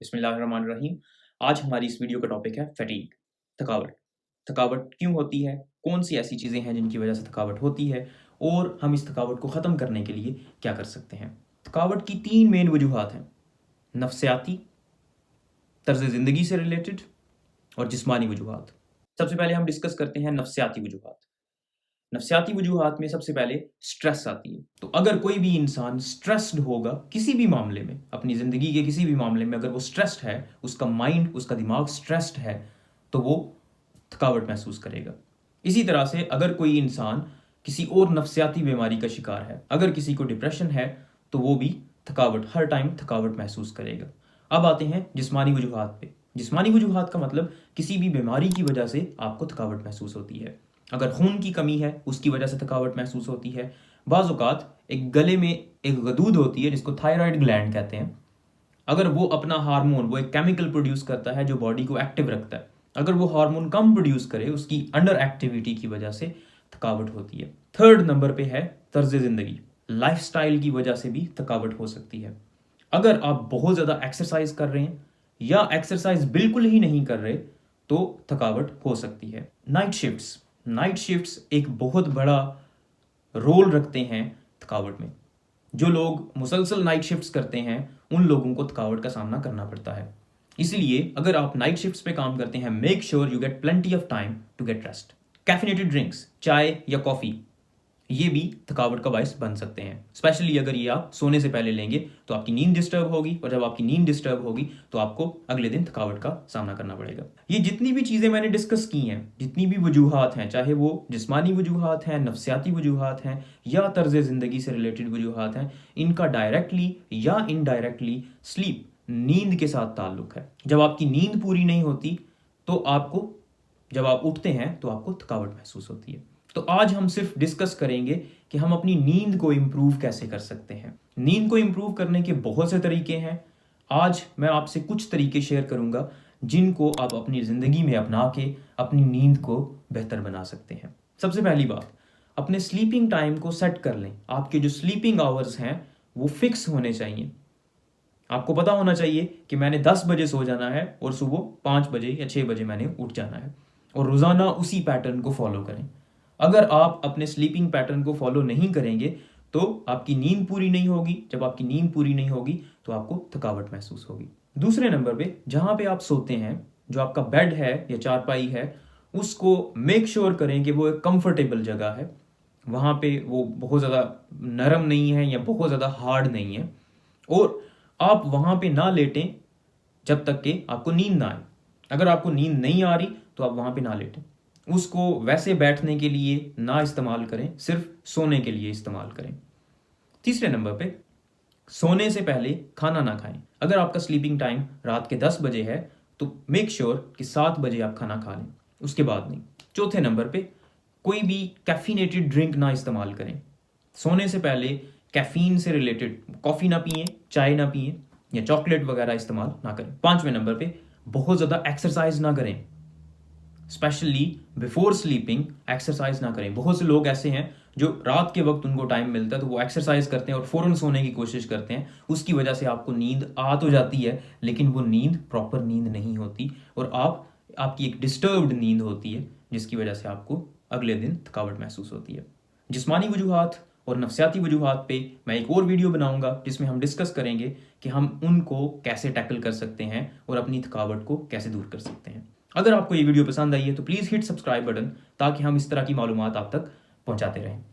बिस्मिल्लाहिर्रहमानिर्रहीम। आज हमारी इस वीडियो का टॉपिक है फैटीग, थकावट। थकावट क्यों होती है, कौन सी ऐसी चीज़ें हैं जिनकी वजह से थकावट होती है और हम इस थकावट को ख़त्म करने के लिए क्या कर सकते हैं। थकावट की 3 मेन वजूहात हैं, नफ्सियाती, तर्ज ज़िंदगी से रिलेटेड और जिस्मानी वजूहात। सबसे पहले हम डिस्कस करते हैं नफ्सियाती वजूहात। नफ्सियाती वजूहात में सबसे पहले स्ट्रेस आती है। तो अगर कोई भी इंसान स्ट्रेस्ड होगा किसी भी मामले में, अपनी ज़िंदगी के किसी भी मामले में अगर वो स्ट्रेस्ड है, उसका माइंड, उसका दिमाग स्ट्रेस्ड है, तो वो थकावट महसूस करेगा। इसी तरह से अगर कोई इंसान किसी और नफ्सियाती बीमारी का शिकार है, अगर किसी को डिप्रेशन है, तो वो भी थकावट, हर टाइम थकावट महसूस करेगा। अब आते हैं जिस्मानी वजूहात पे। जिस्मानी वजूहात का मतलब किसी भी बीमारी की वजह से आपको थकावट महसूस होती है। अगर खून की कमी है, उसकी वजह से थकावट महसूस होती है। बाज़ औक़ात एक गले में एक गदूद होती है जिसको थायराइड ग्लैंड कहते हैं। अगर वो अपना हार्मोन, वो एक केमिकल प्रोड्यूस करता है जो बॉडी को एक्टिव रखता है, अगर वो हार्मोन कम प्रोड्यूस करे, उसकी अंडर एक्टिविटी की वजह से थकावट होती है। थर्ड नंबर पे है तर्ज ज़िंदगी, लाइफस्टाइल की वजह से भी थकावट हो सकती है। अगर आप बहुत ज़्यादा एक्सरसाइज कर रहे हैं या एक्सरसाइज बिल्कुल ही नहीं कर रहे, तो थकावट हो सकती है। नाइट शिफ्ट्स एक बहुत बड़ा रोल रखते हैं थकावट में। जो लोग मुसलसल नाइट शिफ्ट्स करते हैं, उन लोगों को थकावट का सामना करना पड़ता है। इसलिए अगर आप नाइट शिफ्ट्स पे काम करते हैं, make sure you get plenty of time to get rest. Caffeinated drinks, चाय या कॉफ़ी, ये भी थकावट का बायस बन सकते हैं। स्पेशली अगर ये आप सोने से पहले लेंगे तो आपकी नींद डिस्टर्ब होगी, और जब आपकी नींद डिस्टर्ब होगी तो आपको अगले दिन थकावट का सामना करना पड़ेगा। ये जितनी भी चीज़ें मैंने डिस्कस की हैं, जितनी भी वजूहात हैं, चाहे वो जिस्मानी वजूहात हैं, नफ्सियाती वजूहात हैं या तर्ज ज़िंदगी से रिलेटेड वजूहात हैं, इनका डायरेक्टली या इनडायरेक्टली स्लीप, नींद के साथ ताल्लुक़ है। जब आपकी नींद पूरी नहीं होती तो आपको, जब आप उठते हैं तो आपको थकावट महसूस होती है। तो आज हम सिर्फ डिस्कस करेंगे कि हम अपनी नींद को इम्प्रूव कैसे कर सकते हैं। नींद को इम्प्रूव करने के बहुत से तरीके हैं। आज मैं आपसे कुछ तरीके शेयर करूंगा जिनको आप अपनी ज़िंदगी में अपना के अपनी नींद को बेहतर बना सकते हैं। सबसे पहली बात, अपने स्लीपिंग टाइम को सेट कर लें। आपके जो स्लीपिंग आवर्स हैं वो फिक्स होने चाहिए। आपको पता होना चाहिए कि मैंने 10 बजे सो जाना है और सुबह 5 बजे या 6 बजे मैंने उठ जाना है, और रोज़ाना उसी पैटर्न को फॉलो करें। अगर आप अपने स्लीपिंग पैटर्न को फॉलो नहीं करेंगे तो आपकी नींद पूरी नहीं होगी। जब आपकी नींद पूरी नहीं होगी तो आपको थकावट महसूस होगी। दूसरे नंबर पे, जहाँ पे आप सोते हैं, जो आपका बेड है या चारपाई है, उसको मेक श्योर करें कि वो एक कंफर्टेबल जगह है। वहाँ पे वो बहुत ज़्यादा नरम नहीं है या बहुत ज़्यादा हार्ड नहीं है, और आप वहाँ पे ना लेटें जब तक कि आपको नींद ना आए। अगर आपको नींद नहीं आ रही तो आप वहाँ पे ना लेटें। उसको वैसे बैठने के लिए ना इस्तेमाल करें, सिर्फ सोने के लिए इस्तेमाल करें। तीसरे नंबर पे, सोने से पहले खाना ना खाएं। अगर आपका स्लीपिंग टाइम रात के 10 बजे है तो मेक श्योर कि 7 बजे आप खाना खा लें, उसके बाद नहीं। चौथे नंबर पे, कोई भी कैफिनेटेड ड्रिंक ना इस्तेमाल करें। सोने से पहले कैफीन से रिलेटेड कॉफ़ी ना पिएं, चाय ना पिएं या चॉकलेट वगैरह इस्तेमाल ना करें। 5वें नंबर पे, बहुत ज़्यादा एक्सरसाइज ना करें। स्पेशली बिफोर स्लीपिंग एक्सरसाइज ना करें। बहुत से लोग ऐसे हैं जो रात के वक्त उनको टाइम मिलता है तो वो एक्सरसाइज करते हैं और फ़ौरन सोने की कोशिश करते हैं। उसकी वजह से आपको नींद आ तो जाती है, लेकिन वो नींद प्रॉपर नींद नहीं होती, और आपकी एक डिस्टर्ब्ड नींद होती है, जिसकी वजह से आपको अगले दिन थकावट महसूस होती है। जिस्मानी वजूहात और नफ्सियाती वजूहात पे मैं एक और वीडियो बनाऊंगा जिसमें हम डिस्कस करेंगे कि हम उनको कैसे टैकल कर सकते हैं और अपनी थकावट को कैसे दूर कर सकते हैं। अगर आपको ये वीडियो पसंद आई है तो प्लीज़ हिट सब्सक्राइब बटन, ताकि हम इस तरह की मालूमात आप तक पहुंचाते रहें।